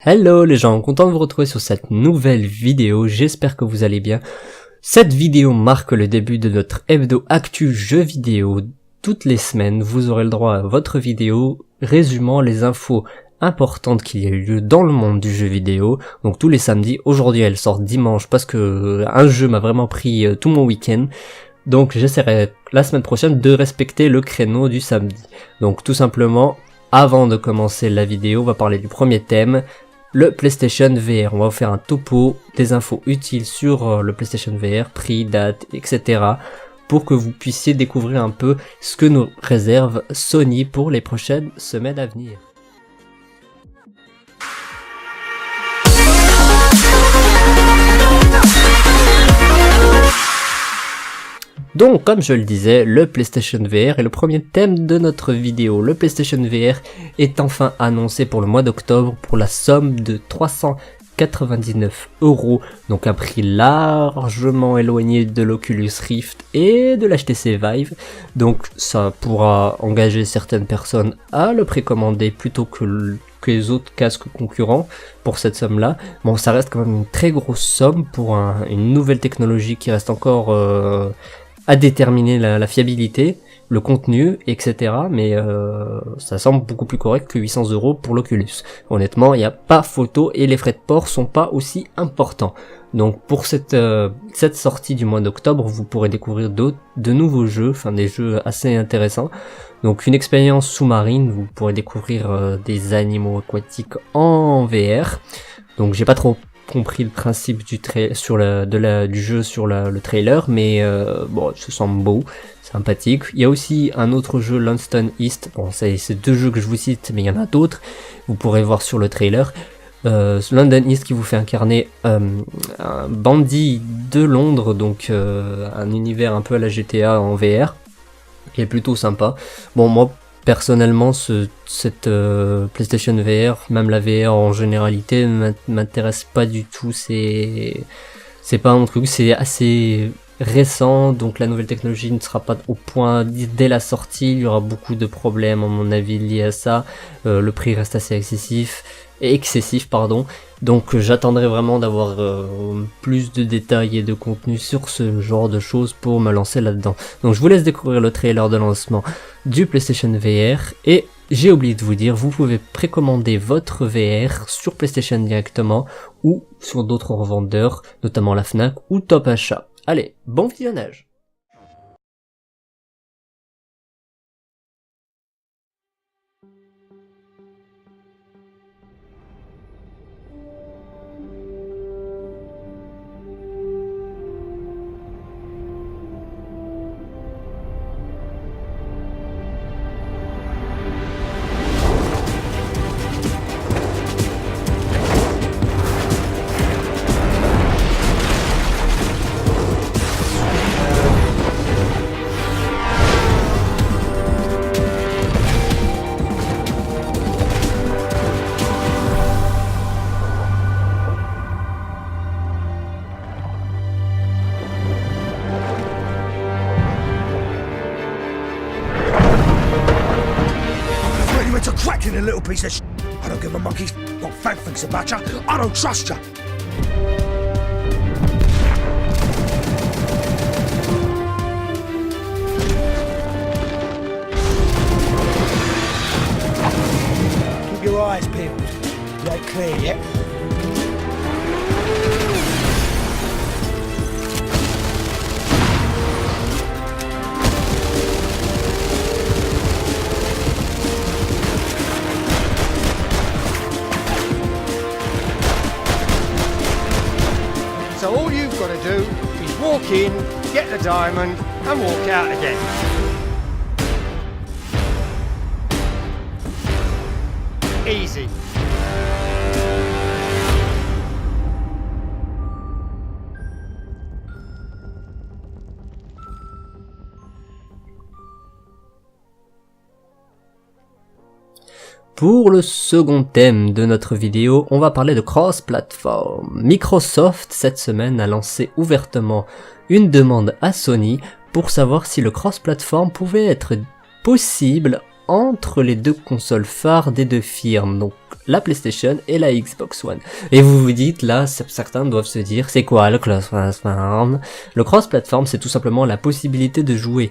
Hello les gens, content de vous retrouver sur cette nouvelle vidéo, j'espère que vous allez bien. Cette vidéo marque le début de notre hebdo actu jeux vidéo. Toutes les semaines, vous aurez le droit à votre vidéo résumant les infos importantes qu'il y a eu lieu dans le monde du jeu vidéo. Donc tous les samedis, aujourd'hui elle sort dimanche parce que un jeu m'a vraiment pris tout mon week-end. Donc j'essaierai la semaine prochaine de respecter le créneau du samedi. Donc tout simplement, avant de commencer la vidéo, on va parler du premier thème, le PlayStation VR. On va vous faire un topo, des infos utiles sur le PlayStation VR, prix, date, etc. pour que vous puissiez découvrir un peu ce que nous réserve Sony pour les prochaines semaines à venir. Donc, comme je le disais, le PlayStation VR est le premier thème de notre vidéo. Le PlayStation VR est enfin annoncé pour le mois d'octobre pour la somme de 399 €, donc un prix largement éloigné de l'Oculus Rift et de l'HTC Vive. Donc ça pourra engager certaines personnes à le précommander plutôt que les autres casques concurrents pour cette somme-là. Bon, ça reste quand même une très grosse somme pour une nouvelle technologie qui reste encore à déterminer la fiabilité, le contenu, etc. Mais ça semble beaucoup plus correct que 800 € pour l'Oculus. Honnêtement, il n'y a pas photo et les frais de port sont pas aussi importants. Donc pour cette sortie du mois d'octobre, vous pourrez découvrir de nouveaux jeux, enfin des jeux assez intéressants. Donc une expérience sous-marine, vous pourrez découvrir des animaux aquatiques en VR. Donc j'ai pas trop compris le principe du jeu sur le trailer, mais bon, ça semble beau, sympathique. Il y a aussi un autre jeu, Lonston East. Bon, c'est deux jeux que je vous cite, mais il y en a d'autres. Vous pourrez voir sur le trailer. London East qui vous fait incarner un bandit de Londres, donc un univers un peu à la GTA en VR, qui est plutôt sympa. Bon, moi personnellement, cette PlayStation VR, même la VR en généralité, m'intéresse pas du tout. C'est pas un truc, c'est assez récent, donc la nouvelle technologie ne sera pas au point dès la sortie. Il y aura beaucoup de problèmes à mon avis liés à ça. Le prix reste assez excessif, donc j'attendrai vraiment d'avoir plus de détails et de contenu sur ce genre de choses pour me lancer là-dedans. Donc je vous laisse découvrir le trailer de lancement du PlayStation VR, et j'ai oublié de vous dire, vous pouvez précommander votre VR sur PlayStation directement ou sur d'autres revendeurs, notamment la Fnac ou Top Achat. Allez, bon visionnage! It's a cracking little piece of shit. I don't give a monkey's what Frank thinks about you. I don't trust you. Keep your eyes peeled. You ain't clear yet. So all you've got to do is walk in, get the diamond, and walk out again. Easy. Pour le second thème de notre vidéo, on va parler de cross-platform. Microsoft, cette semaine, a lancé ouvertement une demande à Sony pour savoir si le cross-platform pouvait être possible entre les deux consoles phares des deux firmes, donc la PlayStation et la Xbox One. Et vous vous dites, là, certains doivent se dire, c'est quoi le cross-platform? Le cross-platform, c'est tout simplement la possibilité de jouer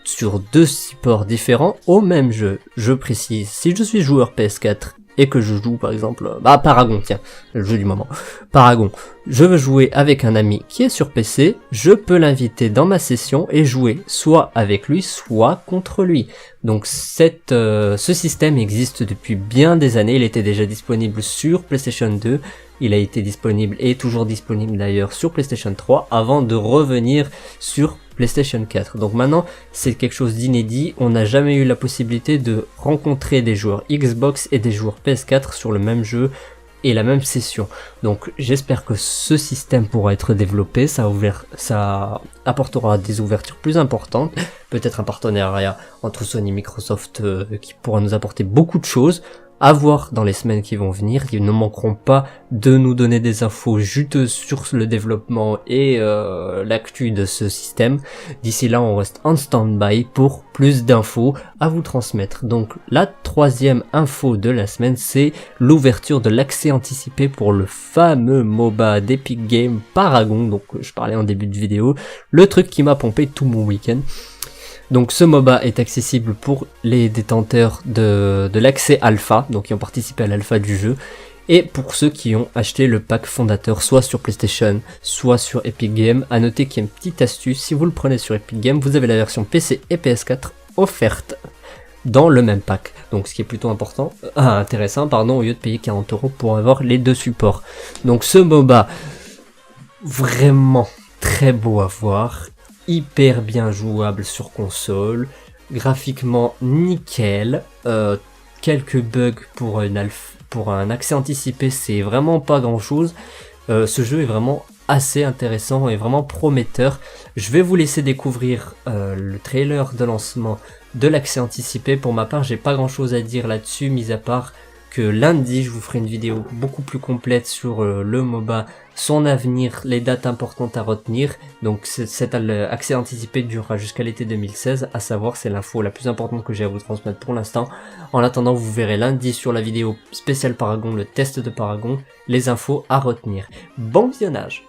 sur deux supports différents au même jeu. Je précise, si je suis joueur PS4 et que je joue par exemple, Paragon, tiens, le jeu du moment, Paragon, je veux jouer avec un ami qui est sur PC, je peux l'inviter dans ma session et jouer soit avec lui, soit contre lui. Donc ce système existe depuis bien des années, il était déjà disponible sur PlayStation 2, il a été disponible et est toujours disponible d'ailleurs sur PlayStation 3 avant de revenir sur PlayStation 4. Donc maintenant, c'est quelque chose d'inédit. On n'a jamais eu la possibilité de rencontrer des joueurs Xbox et des joueurs PS4 sur le même jeu et la même session. Donc j'espère que ce système pourra être développé, ça apportera des ouvertures plus importantes, peut-être un partenariat entre Sony et Microsoft qui pourra nous apporter beaucoup de choses. À voir dans les semaines qui vont venir, ils ne manqueront pas de nous donner des infos juteuses sur le développement et l'actu de ce système. D'ici là, on reste en stand-by pour plus d'infos à vous transmettre. Donc la troisième info de la semaine, c'est l'ouverture de l'accès anticipé pour le fameux MOBA d'Epic Games Paragon, donc je parlais en début de vidéo, le truc qui m'a pompé tout mon week-end. Donc ce MOBA est accessible pour les détenteurs de l'accès alpha, donc qui ont participé à l'alpha du jeu, et pour ceux qui ont acheté le pack fondateur soit sur PlayStation, soit sur Epic Games. À noter qu'il y a une petite astuce, si vous le prenez sur Epic Games, vous avez la version PC et PS4 offerte dans le même pack. Donc ce qui est plutôt intéressant, au lieu de payer 40 € pour avoir les deux supports. Donc ce MOBA, vraiment très beau à voir, hyper bien jouable sur console, graphiquement nickel, quelques bugs pour un accès anticipé, c'est vraiment pas grand chose. Ce jeu est vraiment assez intéressant et vraiment prometteur. Je vais vous laisser découvrir le trailer de lancement de l'accès anticipé. Pour ma part, j'ai pas grand chose à dire là-dessus, mis à part que lundi je vous ferai une vidéo beaucoup plus complète sur le MOBA, son avenir, les dates importantes à retenir. Donc cet accès anticipé durera jusqu'à l'été 2016, à savoir c'est l'info la plus importante que j'ai à vous transmettre pour l'instant. En attendant, vous verrez lundi sur la vidéo spéciale Paragon, le test de Paragon, les infos à retenir. Bon visionnage.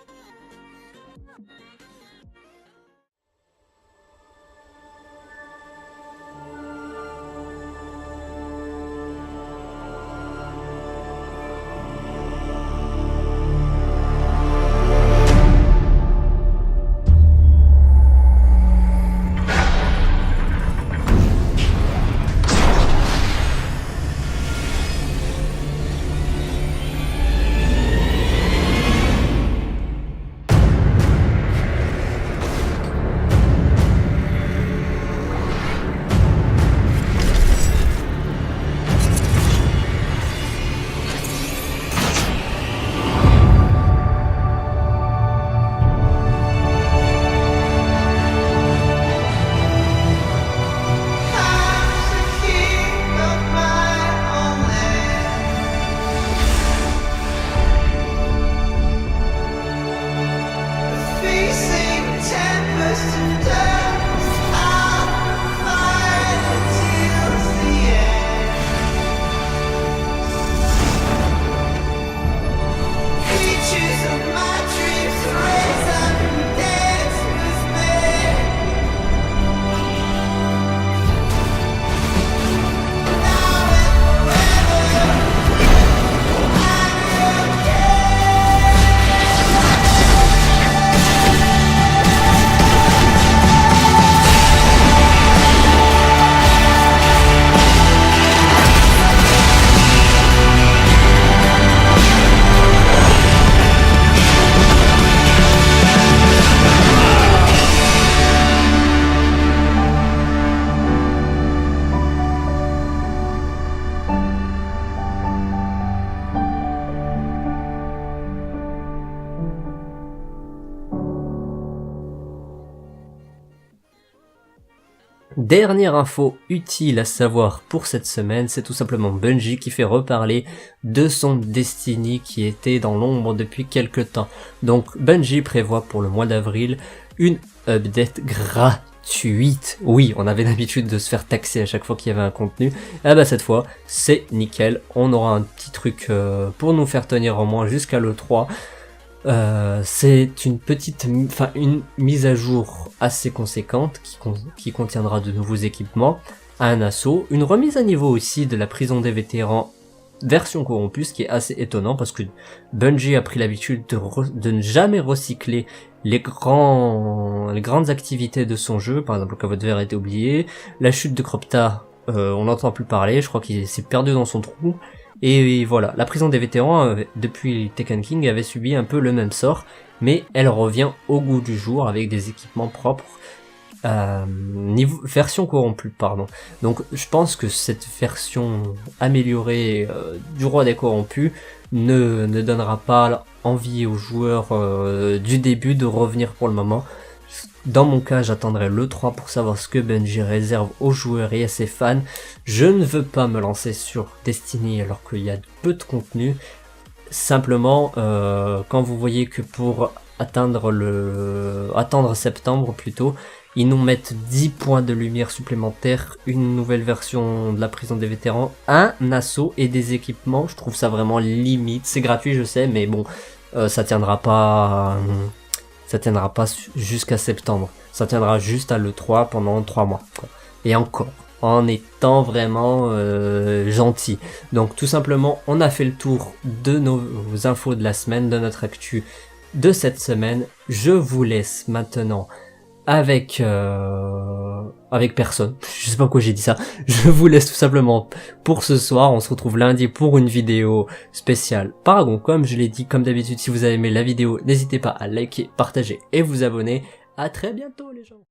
Dernière info utile à savoir pour cette semaine, c'est tout simplement Bungie qui fait reparler de son Destiny qui était dans l'ombre depuis quelques temps. Donc Bungie prévoit pour le mois d'avril une update gratuite gratuite. Oui, on avait l'habitude de se faire taxer à chaque fois qu'il y avait un contenu. Ah bah cette fois, c'est nickel. On aura un petit truc pour nous faire tenir au moins jusqu'à l'E3. C'est une mise à jour assez conséquente qui contiendra de nouveaux équipements, un assaut, une remise à niveau aussi de la prison des vétérans version corrompue, ce qui est assez étonnant parce que Bungie a pris l'habitude de ne jamais recycler les grandes activités de son jeu. Par exemple, le caveau de verre a été oublié, la chute de Cropta, on n'entend plus parler, je crois qu'il s'est perdu dans son trou. Et voilà, la prison des vétérans, depuis Taken King, avait subi un peu le même sort, mais elle revient au goût du jour avec des équipements propres, version corrompue, pardon. Donc je pense que cette version améliorée du roi des corrompus ne donnera pas envie aux joueurs du début de revenir pour le moment. Dans mon cas, j'attendrai l'E3 pour savoir ce que Bungie réserve aux joueurs et à ses fans. Je ne veux pas me lancer sur Destiny alors qu'il y a peu de contenu. Simplement, quand vous voyez que pour attendre septembre plutôt, ils nous mettent 10 points de lumière supplémentaires, une nouvelle version de la prison des vétérans, un assaut et des équipements, je trouve ça vraiment limite. C'est gratuit, je sais, mais bon, ça tiendra pas jusqu'à septembre. Ça tiendra juste à l'E3 pendant 3 mois. Quoi. Et encore, en étant vraiment gentil. Donc tout simplement, on a fait le tour de nos infos de la semaine, de notre actu de cette semaine. Je vous laisse maintenant avec personne. Je sais pas pourquoi j'ai dit ça. Je vous laisse tout simplement pour ce soir. On se retrouve lundi pour une vidéo spéciale Paragon. Comme je l'ai dit, comme d'habitude, si vous avez aimé la vidéo, n'hésitez pas à liker, partager et vous abonner. À très bientôt les gens.